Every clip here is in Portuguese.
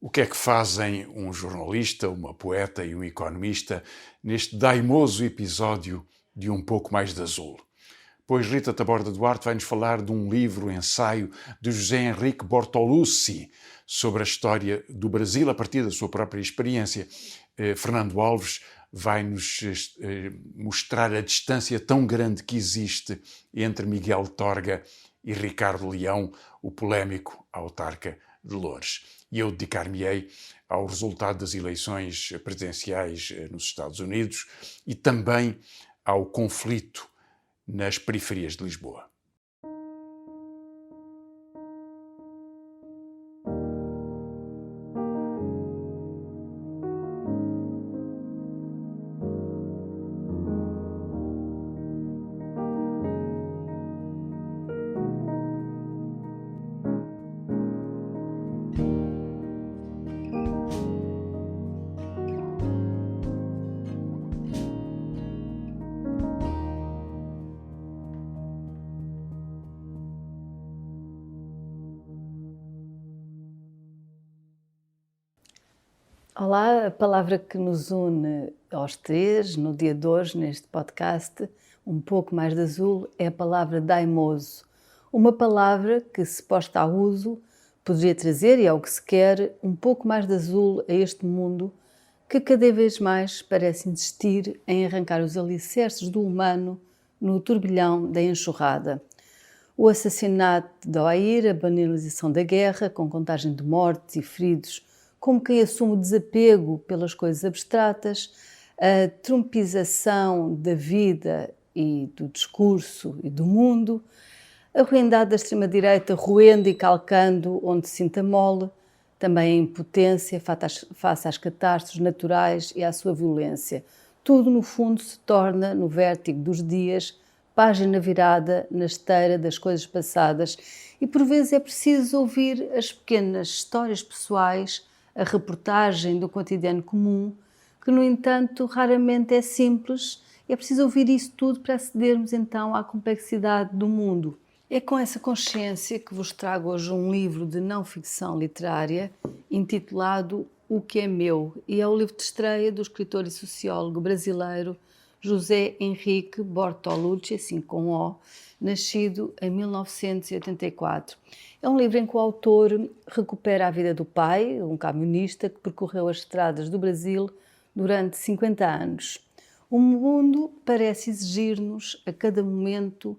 O que é que fazem um jornalista, uma poeta e um economista neste daimoso episódio de Um Pouco Mais de Azul? Pois Rita Taborda Duarte vai-nos falar de um livro-ensaio de José Henrique Bortolussi sobre a história do Brasil a partir da sua própria experiência. Fernando Alves vai-nos mostrar a distância tão grande que existe entre Miguel Torga e Ricardo Leão, o polémico autarca de Loures. E eu dedicar-me-ei ao resultado das eleições presidenciais nos Estados Unidos e também ao conflito nas periferias de Lisboa. Olá, a palavra que nos une aos três, no dia de hoje, neste podcast, Um Pouco Mais de Azul, é a palavra daimoso. Uma palavra que, se posta a uso, poderia trazer, e é o que se quer, um pouco mais de azul a este mundo que cada vez mais parece insistir em arrancar os alicerces do humano no turbilhão da enxurrada. O assassinato de Oair, a banalização da guerra, com contagem de mortes e feridos, como quem assume o desapego pelas coisas abstratas, a trumpização da vida e do discurso e do mundo, a ruindade da extrema-direita roendo e calcando onde se sinta mole, também a impotência face às catástrofes naturais e à sua violência. Tudo, no fundo, se torna, no vértigo dos dias, página virada na esteira das coisas passadas e, por vezes, é preciso ouvir as pequenas histórias pessoais, a reportagem do cotidiano comum, que, no entanto, raramente é simples. É preciso ouvir isso tudo para acedermos, então, à complexidade do mundo. É com essa consciência que vos trago hoje um livro de não-ficção literária intitulado O que é Meu, e é o livro de estreia do escritor e sociólogo brasileiro José Henrique Bortolussi, assim com O, nascido em 1984. É um livro em que o autor recupera a vida do pai, um camionista que percorreu as estradas do Brasil durante 50 anos. O mundo parece exigir-nos, a cada momento,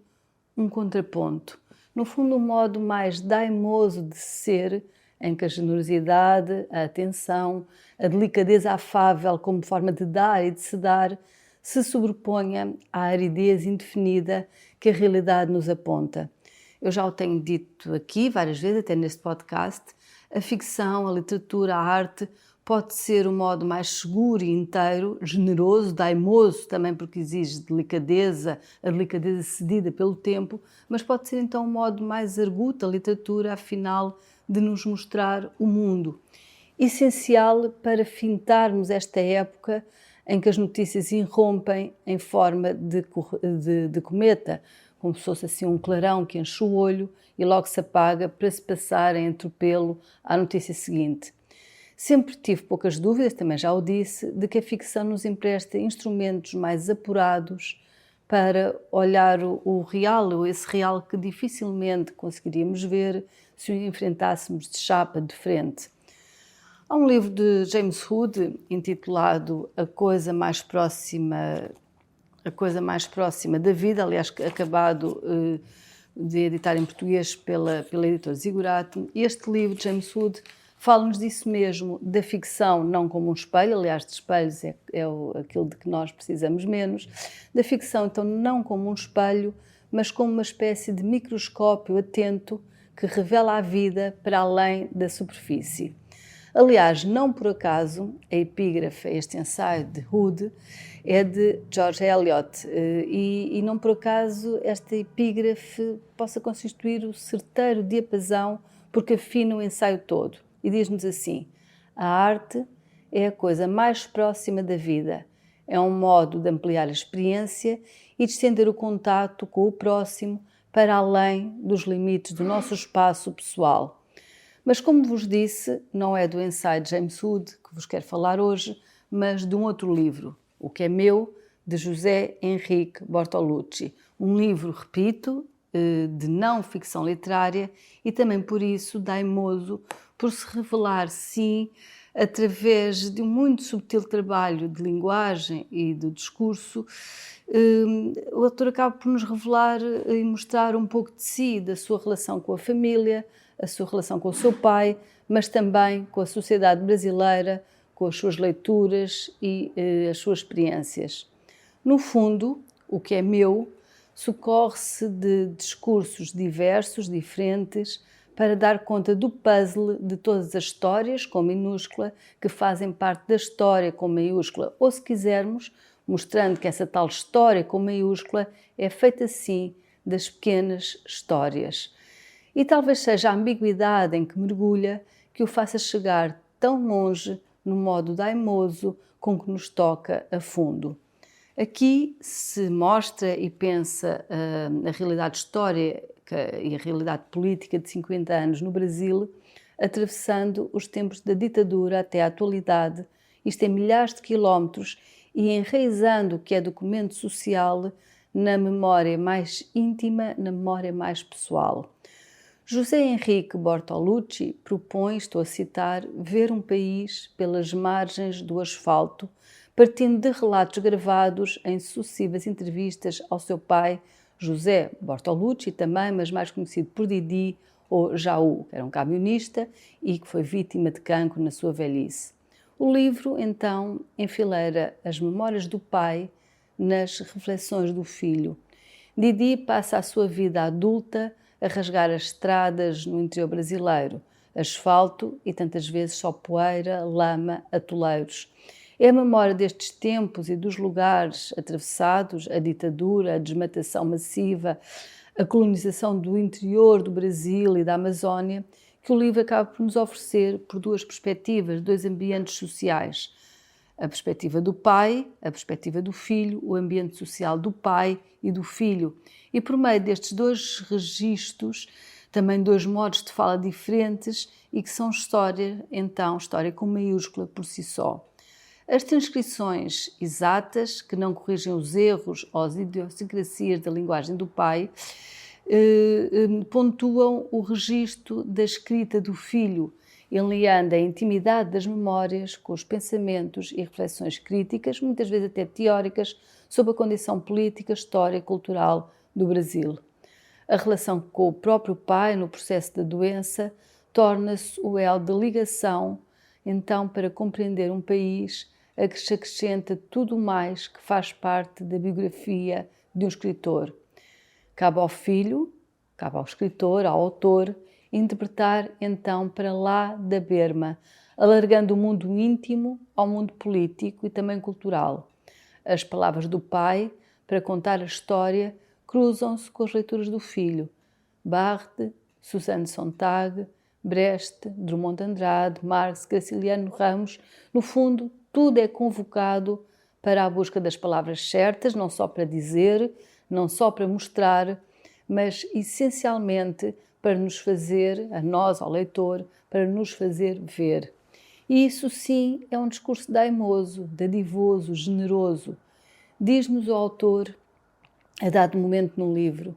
um contraponto. No fundo, um modo mais daimoso de ser, em que a generosidade, a atenção, a delicadeza afável como forma de dar e de se dar, se sobreponha à aridez indefinida que a realidade nos aponta. Eu já o tenho dito aqui várias vezes, até neste podcast, a ficção, a literatura, a arte pode ser um modo mais seguro e inteiro, generoso, daimoso também porque exige delicadeza, a delicadeza cedida pelo tempo, mas pode ser então um modo mais arguto, a literatura, afinal, de nos mostrar o mundo. Essencial para fintarmos esta época em que as notícias irrompem em forma de cometa, como se fosse assim um clarão que enche o olho e logo se apaga para se passar em atropelo à notícia seguinte. Sempre tive poucas dúvidas, também já o disse, de que a ficção nos empresta instrumentos mais apurados para olhar o real, ou esse real que dificilmente conseguiríamos ver se o enfrentássemos de chapa de frente. Há um livro de James Hood intitulado A Coisa Mais Próxima da Vida, aliás, acabado de editar em português pela editora Ziggurat. Este livro de James Hood fala-nos disso mesmo, da ficção não como um espelho, aliás, de espelhos é aquilo de que nós precisamos menos, da ficção então não como um espelho, mas como uma espécie de microscópio atento que revela a vida para além da superfície. Aliás, não por acaso, a epígrafe a este ensaio de Hood é de George Eliot e não por acaso esta epígrafe possa constituir o certeiro diapasão porque afina o ensaio todo. E diz-nos assim: a arte é a coisa mais próxima da vida, é um modo de ampliar a experiência e de estender o contato com o próximo para além dos limites do nosso espaço pessoal. Mas, como vos disse, não é do ensaio de James Wood que vos quero falar hoje, mas de um outro livro, O que é meu, de José Henrique Bortolucci. Um livro, repito, de não ficção literária e também por isso daimoso, por se revelar, sim, através de um muito subtil trabalho de linguagem e de discurso. O autor acaba por nos revelar e mostrar um pouco de si, da sua relação com a família, a sua relação com o seu pai, mas também com a sociedade brasileira, com as suas leituras e as suas experiências. No fundo, O que é meu socorre-se de discursos diversos, diferentes, para dar conta do puzzle de todas as histórias, com minúscula, que fazem parte da história com maiúscula, ou se quisermos, mostrando que essa tal história com maiúscula é feita sim das pequenas histórias. E talvez seja a ambiguidade em que mergulha que o faça chegar tão longe no modo daimoso com que nos toca a fundo. Aqui se mostra e pensa a realidade histórica e a realidade política de 50 anos no Brasil, atravessando os tempos da ditadura até à atualidade, isto em milhares de quilómetros, e enraizando o que é documento social na memória mais íntima, na memória mais pessoal. José Henrique Bortolucci propõe, estou a citar, ver um país pelas margens do asfalto, partindo de relatos gravados em sucessivas entrevistas ao seu pai, José Bortolucci também, mas mais conhecido por Didi ou Jaú, que era um camionista e que foi vítima de cancro na sua velhice. O livro, então, enfileira as memórias do pai nas reflexões do filho. Didi passa a sua vida adulta a rasgar as estradas no interior brasileiro, asfalto e tantas vezes só poeira, lama, atoleiros. É a memória destes tempos e dos lugares atravessados, a ditadura, a desmatação massiva, a colonização do interior do Brasil e da Amazónia, que o livro acaba por nos oferecer por duas perspectivas, dois ambientes sociais. A perspectiva do pai, a perspectiva do filho, o ambiente social do pai e do filho. E por meio destes dois registros, também dois modos de fala diferentes e que são história, então, história com maiúscula por si só. As transcrições exatas, que não corrigem os erros ou as idiosincrasias da linguagem do pai, pontuam o registro da escrita do filho, enleando a intimidade das memórias com os pensamentos e reflexões críticas, muitas vezes até teóricas, sobre a condição política, história e cultural do Brasil. A relação com o próprio pai no processo da doença torna-se o elo de ligação, então, para compreender um país a que se acrescenta tudo mais que faz parte da biografia de um escritor. Cabe ao filho, cabe ao escritor, ao autor, interpretar então para lá da berma, alargando o mundo íntimo ao mundo político e também cultural. As palavras do pai, para contar a história, cruzam-se com as leituras do filho. Barthes, Suzanne Sontag, Brecht, Drummond de Andrade, Marx, Graciliano Ramos, no fundo, tudo é convocado para a busca das palavras certas, não só para dizer, não só para mostrar, mas essencialmente para nos fazer, a nós, ao leitor, para nos fazer ver. E isso sim é um discurso daimoso, dadivoso, generoso. Diz-nos o autor, a dado momento no livro,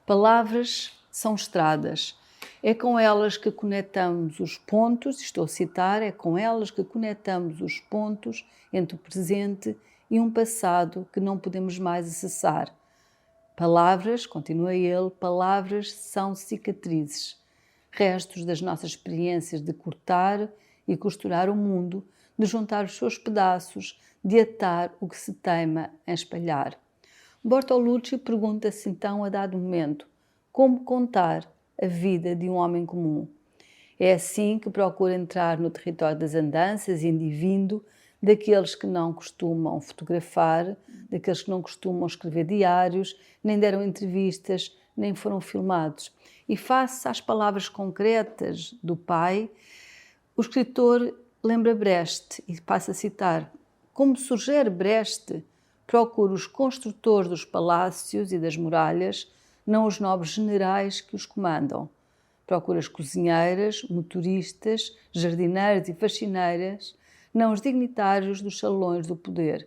palavras são estradas. É com elas que conectamos os pontos, estou a citar, é com elas que conectamos os pontos entre o presente e um passado que não podemos mais acessar. Palavras, continua ele, palavras são cicatrizes, restos das nossas experiências de cortar e costurar o mundo, de juntar os seus pedaços, de atar o que se teima em espalhar. Bortolucci pergunta-se então a dado momento, como contar a vida de um homem comum? É assim que procura entrar no território das andanças, indo e vindo, daqueles que não costumam fotografar, daqueles que não costumam escrever diários, nem deram entrevistas, nem foram filmados. E face às palavras concretas do pai, o escritor lembra Brecht e passa a citar: como sugere Brecht, procura os construtores dos palácios e das muralhas, não os nobres generais que os comandam. procura as cozinheiras, motoristas, jardineiras e faxineiras, não os dignitários dos salões do poder.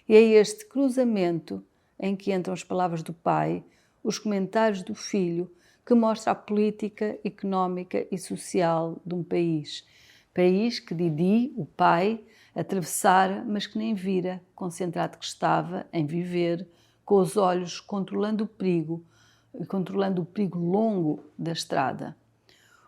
E é este cruzamento em que entram as palavras do pai, os comentários do filho, que mostra a política económica e social de um país. País que Didi, o pai, atravessara, mas que nem vira, concentrado que estava em viver, com os olhos controlando o perigo longo da estrada.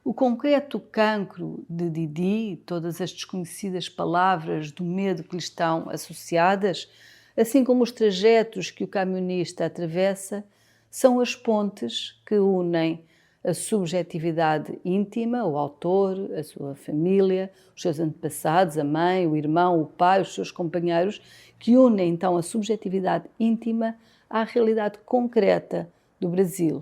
O concreto cancro de Didi, todas as desconhecidas palavras do medo que lhe estão associadas, assim como os trajetos que o camionista atravessa, são as pontes que unem a subjetividade íntima, o autor, a sua família, os seus antepassados, a mãe, o irmão, o pai, os seus companheiros, que unem então a subjetividade íntima à realidade concreta do Brasil.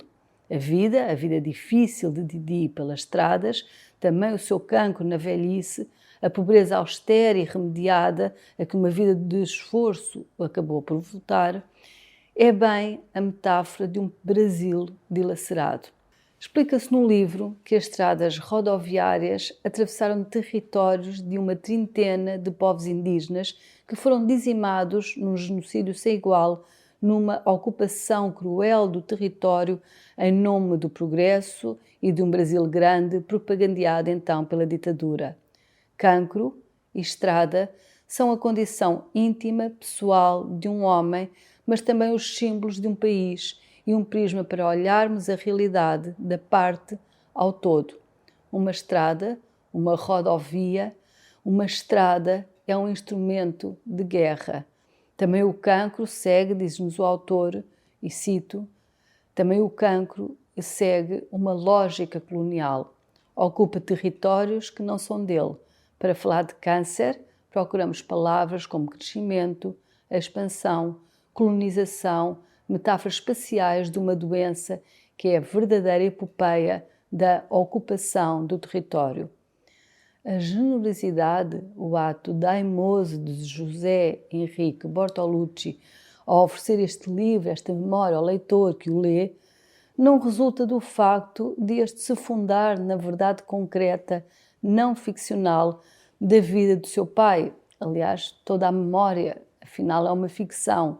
A vida difícil de Didi pelas estradas, também o seu cancro na velhice, a pobreza austera e remediada a que uma vida de esforço acabou por voltar, é bem a metáfora de um Brasil dilacerado. Explica-se no livro que as estradas rodoviárias atravessaram territórios de uma trintena de povos indígenas que foram dizimados num genocídio sem igual, numa ocupação cruel do território em nome do progresso e de um Brasil grande propagandeado então pela ditadura. Cancro e estrada são a condição íntima, pessoal de um homem, mas também os símbolos de um país e um prisma para olharmos a realidade da parte ao todo. Uma estrada, uma rodovia, uma estrada é um instrumento de guerra. Também o cancro segue, diz-nos o autor, e cito, também o cancro segue uma lógica colonial. Ocupa territórios que não são dele. Para falar de câncer, procuramos palavras como crescimento, expansão, colonização, metáforas espaciais de uma doença que é a verdadeira epopeia da ocupação do território. A generosidade, o ato daimoso de José Henrique Bortolucci ao oferecer este livro, esta memória ao leitor que o lê, não resulta do facto de este se fundar na verdade concreta, não ficcional, da vida do seu pai. Aliás, toda a memória, afinal, é uma ficção.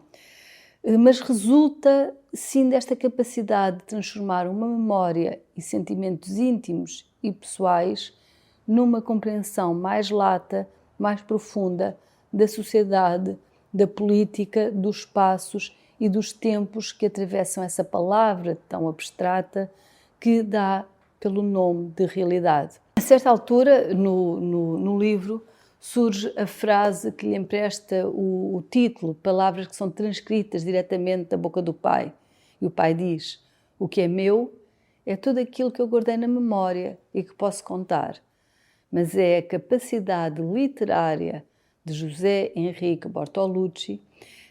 Mas resulta, sim, desta capacidade de transformar uma memória e sentimentos íntimos e pessoais numa compreensão mais lata, mais profunda da sociedade, da política, dos espaços e dos tempos que atravessam essa palavra tão abstrata que dá pelo nome de realidade. A certa altura, no livro, surge a frase que lhe empresta o título, palavras que são transcritas diretamente da boca do pai. E o pai diz, o que é meu é tudo aquilo que eu guardei na memória e que posso contar. Mas é a capacidade literária de José Henrique Bortolucci,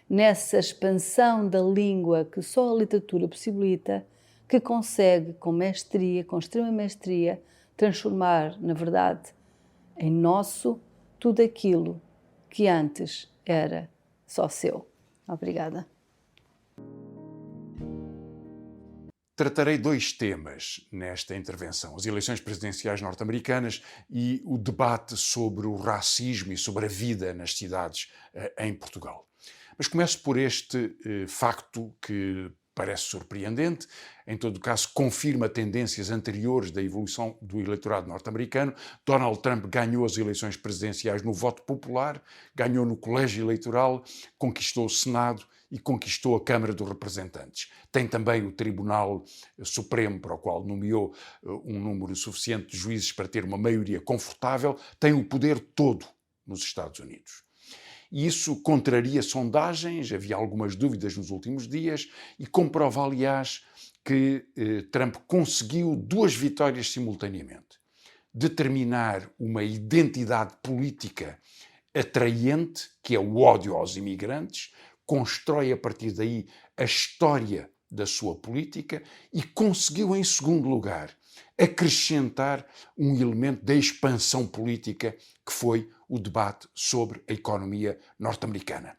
nessa expansão da língua que só a literatura possibilita, que consegue, com mestria, com extrema mestria, transformar, na verdade, em nosso tudo aquilo que antes era só seu. Obrigada. Tratarei dois temas nesta intervenção: as eleições presidenciais norte-americanas e o debate sobre o racismo e sobre a vida nas cidades em Portugal. Mas começo por este facto que parece surpreendente, em todo caso confirma tendências anteriores da evolução do eleitorado norte-americano. Donald Trump ganhou as eleições presidenciais no voto popular, ganhou no colégio eleitoral, conquistou o Senado e conquistou a Câmara dos Representantes. Tem também o Tribunal Supremo, para o qual nomeou um número suficiente de juízes para ter uma maioria confortável, tem o poder todo nos Estados Unidos. E isso contraria sondagens, havia algumas dúvidas nos últimos dias, e comprova, aliás, que Trump conseguiu duas vitórias simultaneamente. Determinar uma identidade política atraente, que é o ódio aos imigrantes, constrói a partir daí a história da sua política e conseguiu, em segundo lugar, acrescentar um elemento da expansão política que foi o debate sobre a economia norte-americana.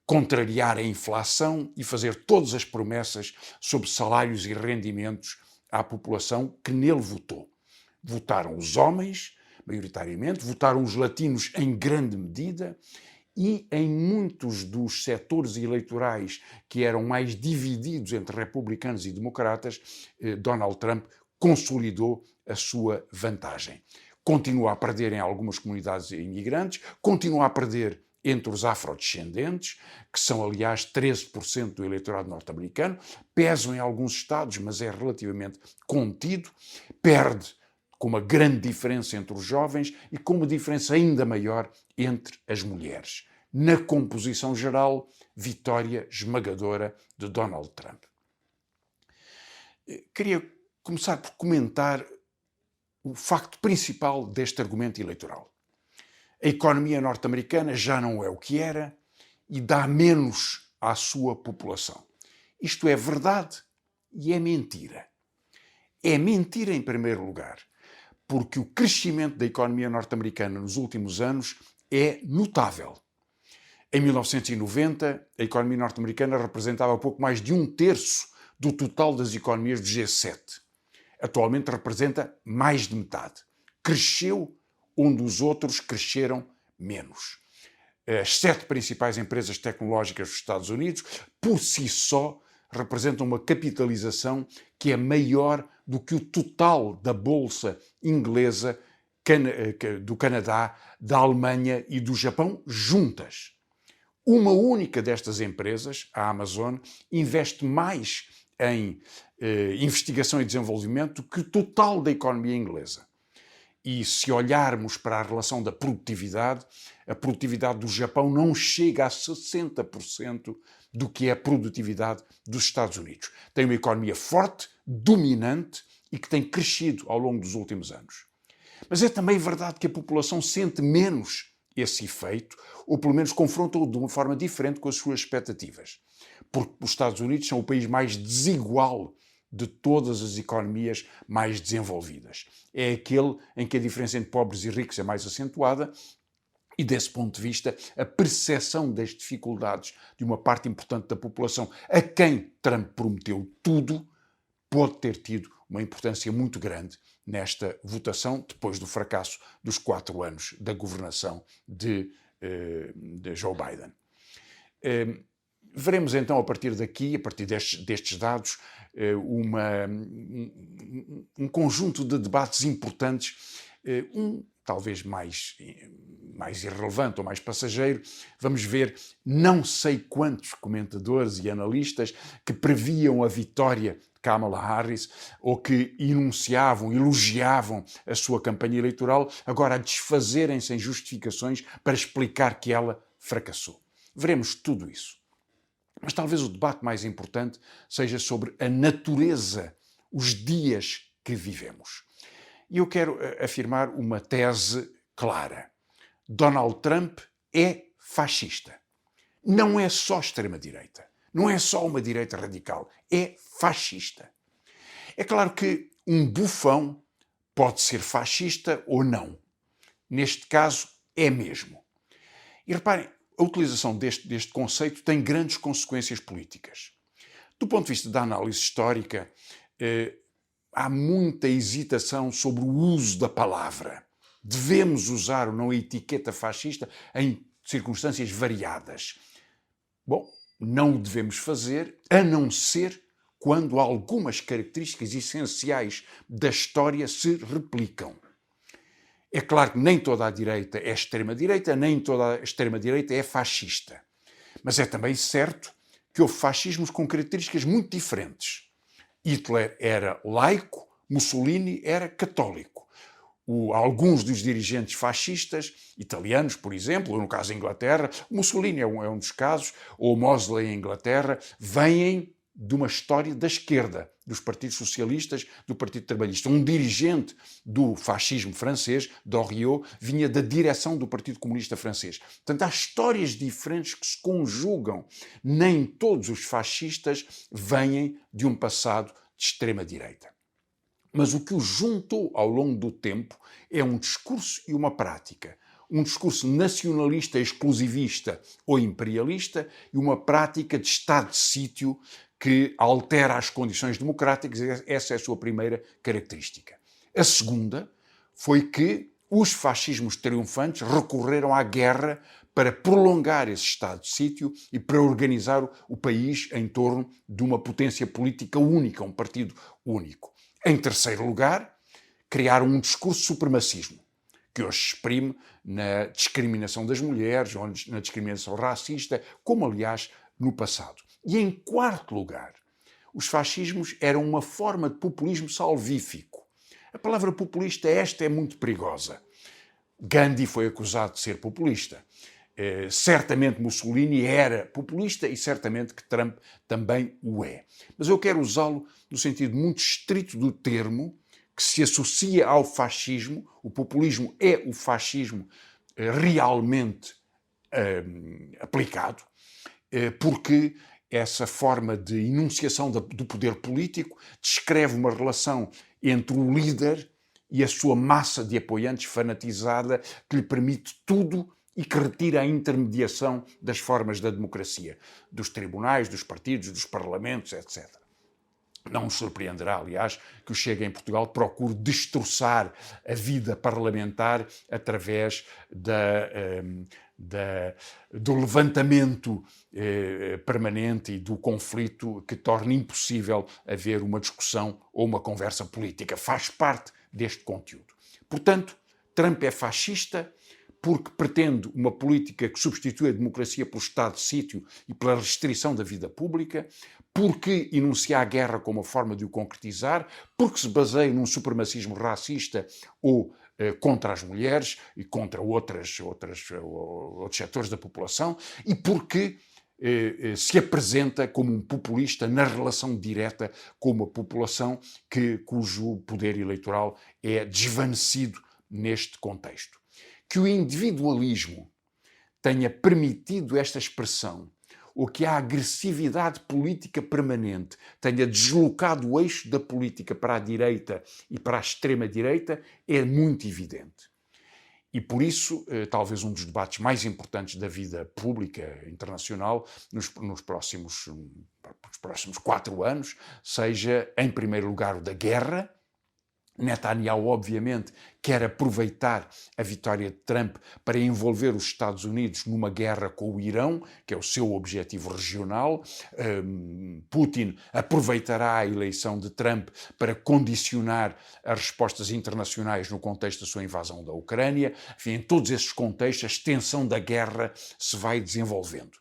Contrariar a inflação e fazer todas as promessas sobre salários e rendimentos à população que nele votou. Votaram os homens, maioritariamente, votaram os latinos em grande medida, e em muitos dos setores eleitorais que eram mais divididos entre republicanos e democratas, Donald Trump consolidou a sua vantagem. Continua a perder em algumas comunidades imigrantes, continua a perder entre os afrodescendentes, que são, aliás, 13% do eleitorado norte-americano, pesam em alguns estados, mas é relativamente contido, perde com uma grande diferença entre os jovens e com uma diferença ainda maior entre as mulheres. Na composição geral, vitória esmagadora de Donald Trump. Queria começar por comentar o facto principal deste argumento eleitoral. A economia norte-americana já não é o que era e dá menos à sua população. Isto é verdade e é mentira. É mentira, em primeiro lugar, porque o crescimento da economia norte-americana nos últimos anos é notável. Em 1990, a economia norte-americana representava pouco mais de 1/3 do total das economias do G7. Atualmente representa mais de metade. Cresceu onde os outros cresceram menos. As 7 principais empresas tecnológicas dos Estados Unidos, por si só, representam uma capitalização que é maior do que o total da bolsa inglesa, do Canadá, da Alemanha e do Japão juntas. Uma única destas empresas, a Amazon, investe mais em investigação e desenvolvimento do que o total da economia inglesa. E se olharmos para a relação da produtividade, a produtividade do Japão não chega a 60% do que é a produtividade dos Estados Unidos. Tem uma economia forte, dominante e que tem crescido ao longo dos últimos anos. Mas é também verdade que a população sente menos esse efeito, ou pelo menos confronta-o de uma forma diferente com as suas expectativas. Porque os Estados Unidos são o país mais desigual de todas as economias mais desenvolvidas. É aquele em que a diferença entre pobres e ricos é mais acentuada e, desse ponto de vista, a percepção das dificuldades de uma parte importante da população a quem Trump prometeu tudo pode ter tido uma importância muito grande nesta votação, depois do fracasso dos 4 anos da governação de Joe Biden. Veremos então, a partir daqui, a partir destes dados, um conjunto de debates importantes, talvez mais irrelevante ou mais passageiro. Vamos ver não sei quantos comentadores e analistas que previam a vitória de Kamala Harris ou que elogiavam a sua campanha eleitoral, agora a desfazerem-se em justificações para explicar que ela fracassou. Veremos tudo isso. Mas talvez o debate mais importante seja sobre a natureza, os dias que vivemos. E eu quero afirmar uma tese clara. Donald Trump é fascista. Não é só extrema-direita. Não é só uma direita radical. É fascista. É claro que um bufão pode ser fascista ou não. Neste caso, é mesmo. E reparem, a utilização deste conceito tem grandes consequências políticas. Do ponto de vista da análise histórica, há muita hesitação sobre o uso da palavra. Devemos usar ou não a etiqueta fascista em circunstâncias variadas. Bom, não o devemos fazer, a não ser quando algumas características essenciais da história se replicam. É claro que nem toda a direita é extrema-direita, nem toda a extrema-direita é fascista. Mas é também certo que houve fascismos com características muito diferentes. Hitler era laico, Mussolini era católico. Alguns dos dirigentes fascistas, italianos, por exemplo, ou no caso da Inglaterra, Mussolini é um dos casos, ou Mosley em Inglaterra, vêm de uma história da esquerda, dos partidos socialistas, do Partido Trabalhista. Um dirigente do fascismo francês, Doriot, vinha da direção do Partido Comunista Francês. Portanto, há histórias diferentes que se conjugam. Nem todos os fascistas vêm de um passado de extrema-direita. Mas o que os juntou ao longo do tempo é um discurso e uma prática. Um discurso nacionalista, exclusivista ou imperialista e uma prática de estado de sítio que altera as condições democráticas. Essa é a sua primeira característica. A segunda foi que os fascismos triunfantes recorreram à guerra para prolongar esse estado de sítio e para organizar o país em torno de uma potência política única, um partido único. Em terceiro lugar, criaram um discurso de supremacismo, que hoje se exprime na discriminação das mulheres, ou na discriminação racista, como aliás no passado. E em quarto lugar, os fascismos eram uma forma de populismo salvífico. A palavra populista, esta é muito perigosa. Gandhi foi acusado de ser populista. Certamente Mussolini era populista e certamente que Trump também o é. Mas eu quero usá-lo no sentido muito estrito do termo, que se associa ao fascismo. O populismo é o fascismo realmente aplicado, porque essa forma de enunciação do poder político descreve uma relação entre o líder e a sua massa de apoiantes fanatizada que lhe permite tudo e que retira a intermediação das formas da democracia, dos tribunais, dos partidos, dos parlamentos, etc. Não nos surpreenderá, aliás, que o Chega em Portugal procure destroçar a vida parlamentar através do levantamento permanente e do conflito que torna impossível haver uma discussão ou uma conversa política. Faz parte deste conteúdo. Portanto, Trump é fascista porque pretende uma política que substitui a democracia pelo estado de sítio e pela restrição da vida pública, porque enuncia a guerra como uma forma de o concretizar, porque se baseia num supremacismo racista ou contra as mulheres e contra outros setores da população, e porque se apresenta como um populista na relação direta com uma população cujo poder eleitoral é desvanecido neste contexto. Que o individualismo tenha permitido esta expressão, ou que a agressividade política permanente tenha deslocado o eixo da política para a direita e para a extrema-direita, é muito evidente. E por isso, talvez um dos debates mais importantes da vida pública internacional nos próximos 4 anos seja, em primeiro lugar, o da guerra. Netanyahu, obviamente, quer aproveitar a vitória de Trump para envolver os Estados Unidos numa guerra com o Irão, que é o seu objetivo regional. Putin aproveitará a eleição de Trump para condicionar as respostas internacionais no contexto da sua invasão da Ucrânia. Enfim, em todos esses contextos, a extensão da guerra se vai desenvolvendo.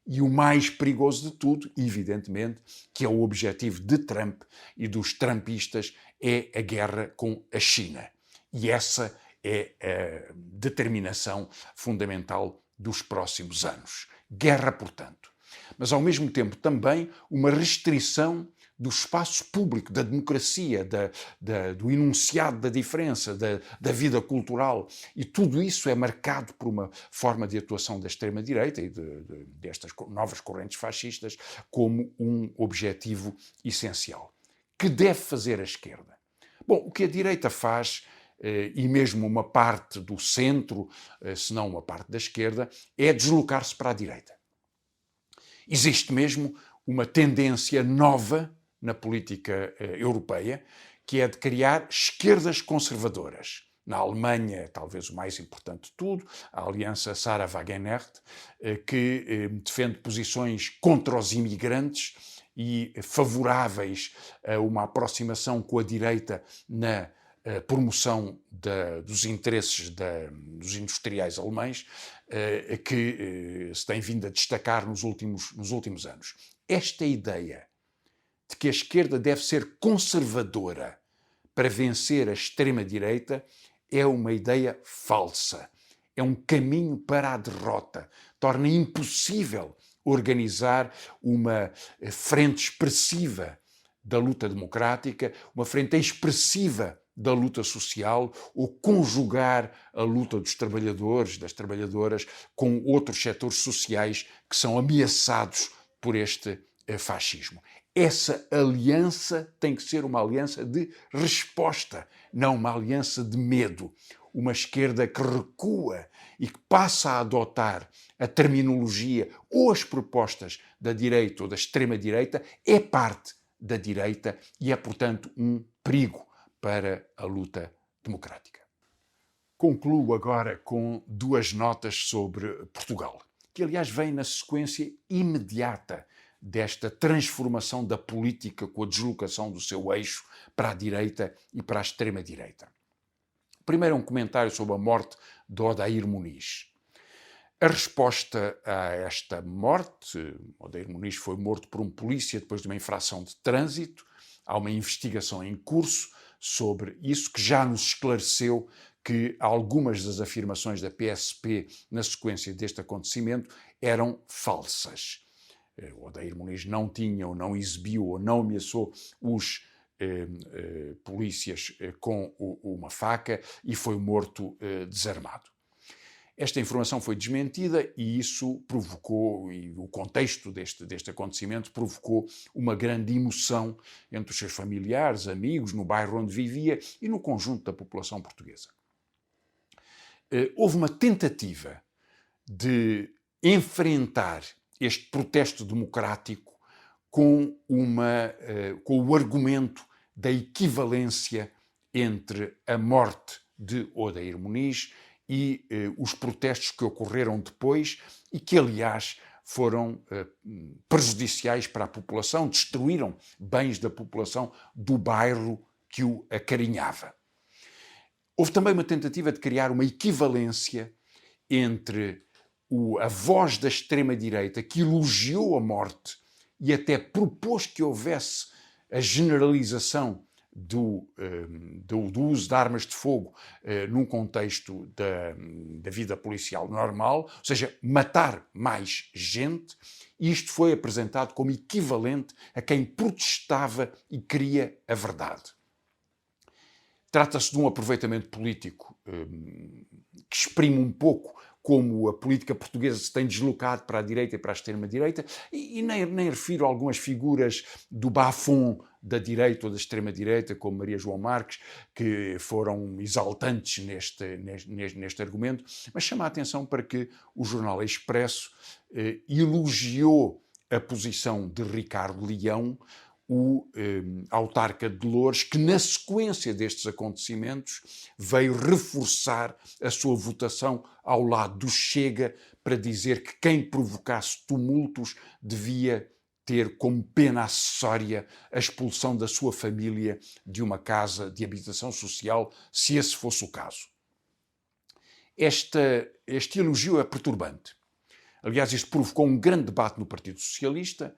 E o mais perigoso de tudo, evidentemente, que é o objetivo de Trump e dos trumpistas, é a guerra com a China. E essa é a determinação fundamental dos próximos anos. Guerra, portanto. Mas, ao mesmo tempo, também uma restrição do espaço público, da democracia, do enunciado da diferença, da vida cultural. E tudo isso é marcado por uma forma de atuação da extrema-direita e destas novas correntes fascistas como um objetivo essencial. Que deve fazer a esquerda? Bom, o que a direita faz, e mesmo uma parte do centro, se não uma parte da esquerda, é deslocar-se para a direita. Existe mesmo uma tendência nova na política europeia, que é de criar esquerdas conservadoras. Na Alemanha, talvez o mais importante de tudo, a Aliança Sarah Wagenknecht, que defende posições contra os imigrantes e favoráveis a uma aproximação com a direita na promoção dos interesses dos industriais alemães, que se tem vindo a destacar nos últimos anos. Esta ideia de que a esquerda deve ser conservadora para vencer a extrema-direita é uma ideia falsa. É um caminho para a derrota. Torna impossível organizar uma frente expressiva da luta democrática, uma frente expressiva da luta social, ou conjugar a luta dos trabalhadores, das trabalhadoras, com outros setores sociais que são ameaçados por este fascismo. Essa aliança tem que ser uma aliança de resposta, não uma aliança de medo. uma esquerda que recua e que passa a adotar a terminologia ou as propostas da direita ou da extrema-direita, é parte da direita e é, portanto, um perigo para a luta democrática. Concluo agora com duas notas sobre Portugal, que aliás vem na sequência imediata desta transformação da política com a deslocação do seu eixo para a direita e para a extrema-direita. Primeiro, um comentário sobre a morte de Odair Muniz. A resposta a esta morte, Odair Muniz foi morto por um polícia depois de uma infração de trânsito. Há uma investigação em curso sobre isso que já nos esclareceu que algumas das afirmações da PSP na sequência deste acontecimento eram falsas. O Odair Muniz não tinha, ou não exibiu, ou não ameaçou os polícias com uma faca e foi morto desarmado. Esta informação foi desmentida e isso provocou, e o contexto deste acontecimento provocou uma grande emoção entre os seus familiares, amigos, no bairro onde vivia e no conjunto da população portuguesa. Houve uma tentativa de enfrentar este protesto democrático com o argumento da equivalência entre a morte de Odair Muniz e os protestos que ocorreram depois e que, aliás, foram prejudiciais para a população, destruíram bens da população do bairro que o acarinhava. Houve também uma tentativa de criar uma equivalência entre a voz da extrema-direita, que elogiou a morte e até propôs que houvesse a generalização do uso de armas de fogo num contexto da vida policial normal, ou seja, matar mais gente, e isto foi apresentado como equivalente a quem protestava e queria a verdade. Trata-se de um aproveitamento político que exprime um pouco como a política portuguesa se tem deslocado para a direita e para a extrema-direita, e nem refiro a algumas figuras do bas-fond da direita ou da extrema-direita, como Maria João Marques, que foram exaltantes neste argumento, mas chama a atenção para que o jornal Expresso elogiou a posição de Ricardo Leão, o autarca de Loures, que na sequência destes acontecimentos veio reforçar a sua votação ao lado do Chega para dizer que quem provocasse tumultos devia ter como pena acessória a expulsão da sua família de uma casa de habitação social, se esse fosse o caso. Este elogio é perturbante. Aliás, isto provocou um grande debate no Partido Socialista,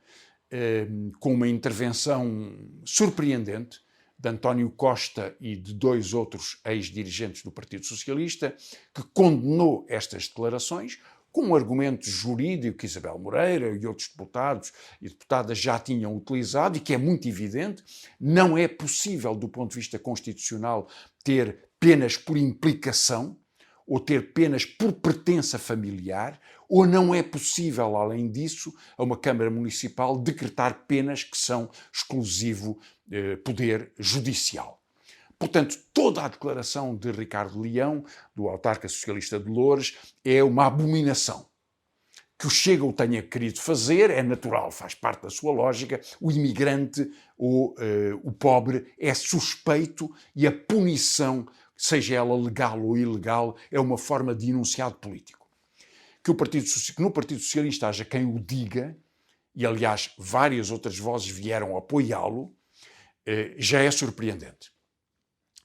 com uma intervenção surpreendente de António Costa e de dois outros ex-dirigentes do Partido Socialista, que condenou estas declarações com um argumento jurídico que Isabel Moreira e outros deputados e deputadas já tinham utilizado e que é muito evidente. Não é possível, do ponto de vista constitucional, ter penas por implicação ou ter penas por pertença familiar, ou não é possível, além disso, a uma Câmara Municipal decretar penas que são exclusivo poder judicial. Portanto, toda a declaração de Ricardo Leão, do autarca socialista de Loures, é uma abominação. Que o Chega o tenha querido fazer é natural, faz parte da sua lógica. O imigrante ou o pobre é suspeito e a punição, seja ela legal ou ilegal, é uma forma de enunciado político. Que no Partido Socialista haja quem o diga, e aliás várias outras vozes vieram apoiá-lo, já é surpreendente.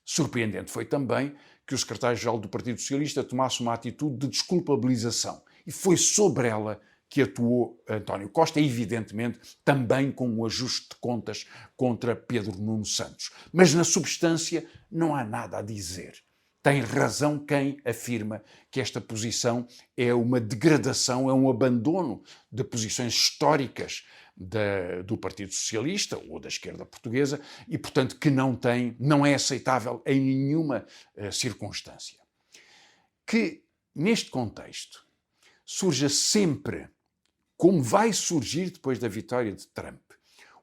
Surpreendente foi também que o secretário-geral do Partido Socialista tomasse uma atitude de desculpabilização. E foi sobre ela que atuou António Costa, evidentemente também com um ajuste de contas contra Pedro Nuno Santos. Mas na substância não há nada a dizer. Tem razão quem afirma que esta posição é uma degradação, é um abandono de posições históricas do Partido Socialista ou da esquerda portuguesa e, portanto, que não é aceitável em nenhuma circunstância. Que, neste contexto, surja sempre, como vai surgir depois da vitória de Trump,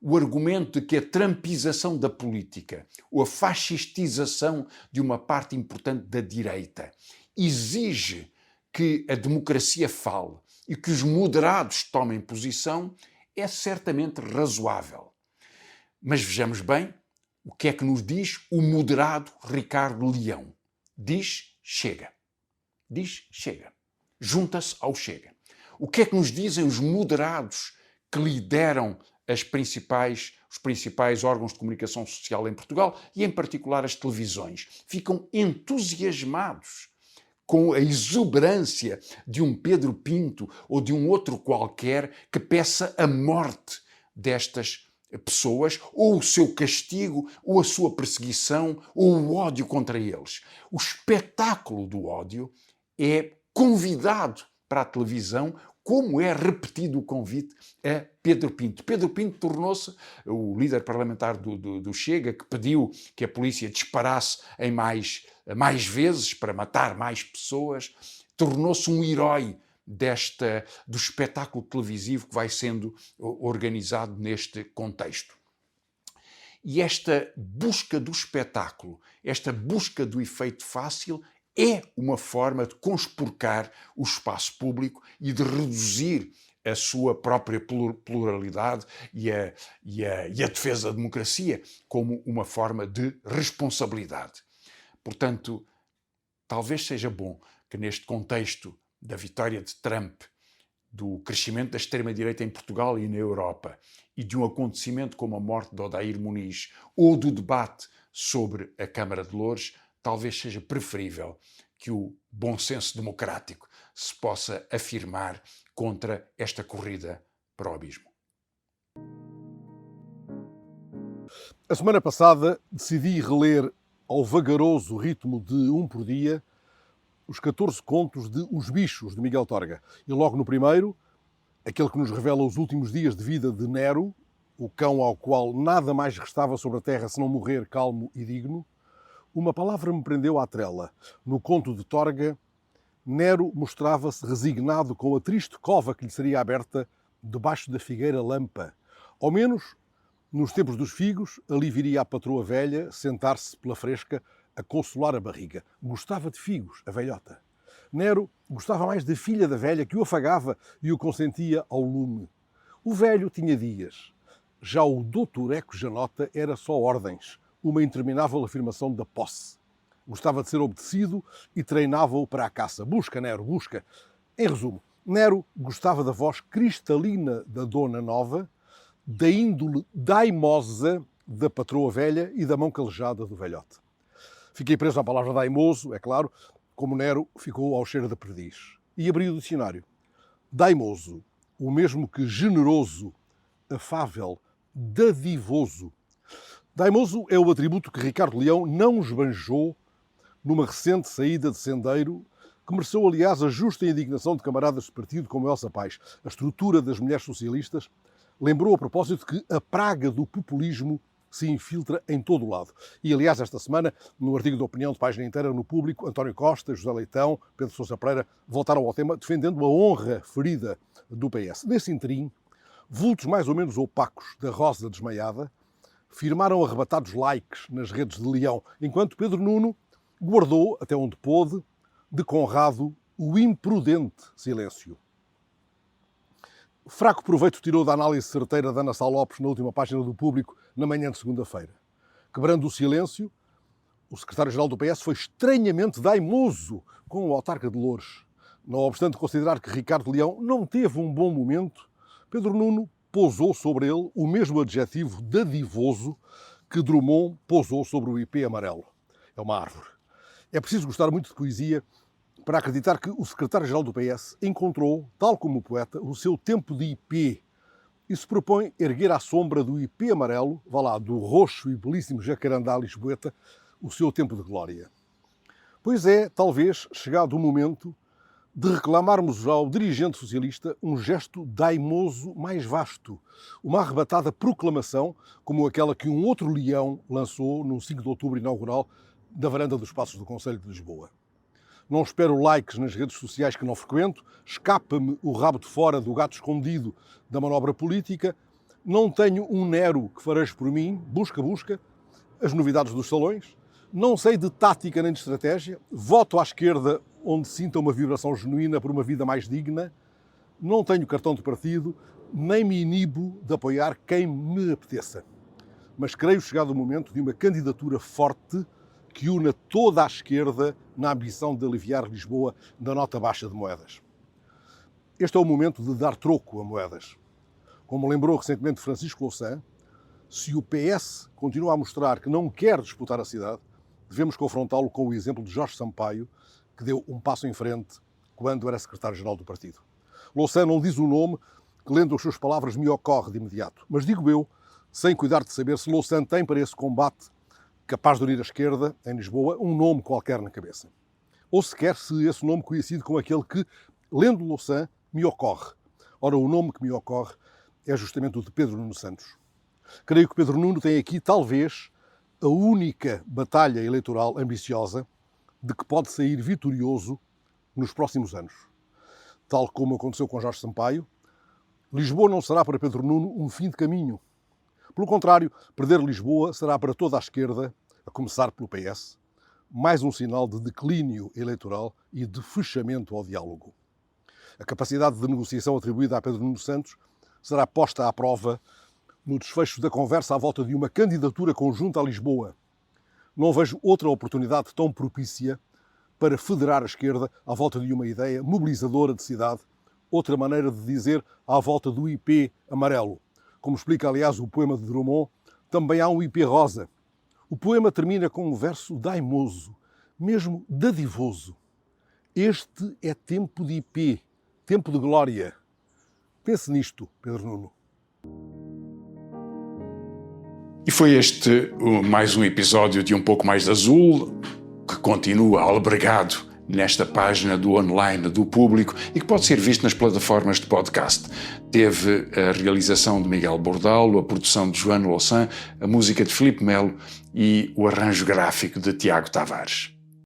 o argumento de que a trumpização da política ou a fascistização de uma parte importante da direita exige que a democracia fale e que os moderados tomem posição é certamente razoável. Mas vejamos bem o que é que nos diz o moderado Ricardo Leão. Diz chega. Diz chega. Junta-se ao Chega. O que é que nos dizem os moderados que lideram os principais órgãos de comunicação social em Portugal e, em particular, as televisões? Ficam entusiasmados com a exuberância de um Pedro Pinto ou de um outro qualquer que peça a morte destas pessoas, ou o seu castigo, ou a sua perseguição, ou o ódio contra eles. O espetáculo do ódio é convidado para a televisão, como é repetido o convite a Pedro Pinto. Pedro Pinto tornou-se o líder parlamentar do Chega, que pediu que a polícia disparasse mais vezes para matar mais pessoas, tornou-se um herói do espetáculo televisivo que vai sendo organizado neste contexto. E esta busca do espetáculo, esta busca do efeito fácil, é uma forma de conspurcar o espaço público e de reduzir a sua própria pluralidade e a defesa da democracia como uma forma de responsabilidade. Portanto, talvez seja bom que neste contexto da vitória de Trump, do crescimento da extrema-direita em Portugal e na Europa e de um acontecimento como a morte de Odair Muniz ou do debate sobre a Câmara de Loures, talvez seja preferível que o bom senso democrático se possa afirmar contra esta corrida para o abismo. A semana passada decidi reler ao vagaroso ritmo de um por dia os 14 contos de Os Bichos, de Miguel Torga. E logo no primeiro, aquele que nos revela os últimos dias de vida de Nero, o cão ao qual nada mais restava sobre a terra senão morrer calmo e digno, uma palavra me prendeu à trela. No conto de Torga, Nero mostrava-se resignado com a triste cova que lhe seria aberta debaixo da figueira lampa. Ao menos, nos tempos dos figos, ali viria a patroa velha sentar-se pela fresca a consolar a barriga. Gostava de figos, a velhota. Nero gostava mais da filha da velha, que o afagava e o consentia ao lume. O velho tinha dias. Já o doutoreco Janota era só ordens, uma interminável afirmação da posse. Gostava de ser obedecido e treinava-o para a caça. Busca, Nero, busca. Em resumo, Nero gostava da voz cristalina da dona nova, da índole daimosa da patroa velha e da mão calejada do velhote. Fiquei preso à palavra daimoso, é claro, como Nero ficou ao cheiro da perdiz. E abri o dicionário. Daimoso, o mesmo que generoso, afável, dadivoso. Daimoso é o atributo que Ricardo Leão não esbanjou numa recente saída de sendeiro, que mereceu, aliás, a justa indignação de camaradas de partido como Elsa Paes. A estrutura das mulheres socialistas lembrou a propósito que a praga do populismo se infiltra em todo o lado. E, aliás, esta semana, no artigo de opinião de página inteira no Público, António Costa, José Leitão, Pedro Sousa Pereira voltaram ao tema defendendo a honra ferida do PS. Nesse interim, vultos mais ou menos opacos da Rosa Desmaiada firmaram arrebatados likes nas redes de Leão, enquanto Pedro Nuno guardou, até onde pôde, de Conrado, o imprudente silêncio. Fraco proveito tirou da análise certeira de Ana Sá Lopes na última página do Público, na manhã de segunda-feira. Quebrando o silêncio, o secretário-geral do PS foi estranhamente daimoso com o autarca de Loures. Não obstante considerar que Ricardo Leão não teve um bom momento, Pedro Nuno pousou sobre ele o mesmo adjetivo dadivoso que Drummond pousou sobre o ipê amarelo. É uma árvore. É preciso gostar muito de poesia para acreditar que o secretário-geral do PS encontrou, tal como o poeta, o seu tempo de ipê e se propõe erguer à sombra do ipê amarelo, vá lá, do roxo e belíssimo jacarandá lisboeta, o seu tempo de glória. Pois é, talvez, chegado o momento de reclamarmos ao dirigente socialista um gesto daimoso mais vasto, uma arrebatada proclamação como aquela que um outro leão lançou no 5 de outubro inaugural da varanda dos Passos do Conselho de Lisboa. Não espero likes nas redes sociais que não frequento, escapa-me o rabo de fora do gato escondido da manobra política, Não tenho um Nero que fareje por mim, busca as novidades dos salões. Não sei de tática nem de estratégia. Voto à esquerda onde sinta uma vibração genuína por uma vida mais digna. Não tenho cartão de partido, nem me inibo de apoiar quem me apeteça. Mas creio chegado o momento de uma candidatura forte que una toda a esquerda na ambição de aliviar Lisboa da nota baixa de moedas. Este é o momento de dar troco a moedas. Como lembrou recentemente Francisco Louçã, se o PS continua a mostrar que não quer disputar a cidade, devemos confrontá-lo com o exemplo de Jorge Sampaio, que deu um passo em frente quando era secretário-geral do partido. Louçã não diz o nome, que lendo as suas palavras me ocorre de imediato. Mas digo eu, sem cuidar de saber se Louçã tem para esse combate, capaz de unir a esquerda, em Lisboa, um nome qualquer na cabeça. Ou sequer se esse nome coincide com aquele que, lendo Louçã, me ocorre. Ora, o nome que me ocorre é justamente o de Pedro Nuno Santos. Creio que Pedro Nuno tem aqui, talvez, a única batalha eleitoral ambiciosa de que pode sair vitorioso nos próximos anos. Tal como aconteceu com Jorge Sampaio, Lisboa não será para Pedro Nuno um fim de caminho. Pelo contrário, perder Lisboa será para toda a esquerda, a começar pelo PS, mais um sinal de declínio eleitoral e de fechamento ao diálogo. A capacidade de negociação atribuída a Pedro Nuno Santos será posta à prova no desfecho da conversa à volta de uma candidatura conjunta a Lisboa. Não vejo outra oportunidade tão propícia para federar a esquerda à volta de uma ideia mobilizadora de cidade, outra maneira de dizer à volta do IP amarelo. Como explica, aliás, o poema de Drummond, também há um IP rosa. O poema termina com um verso daimoso, mesmo dadivoso. Este é tempo de IP, tempo de glória. Pense nisto, Pedro Nuno. E foi este mais um episódio de Um Pouco Mais de Azul, que continua albergado nesta página do online do Público e que pode ser visto nas plataformas de podcast. Teve a realização de Miguel Bordalo, a produção de Joana Louçã, a música de Filipe Melo e o arranjo gráfico de Tiago Tavares.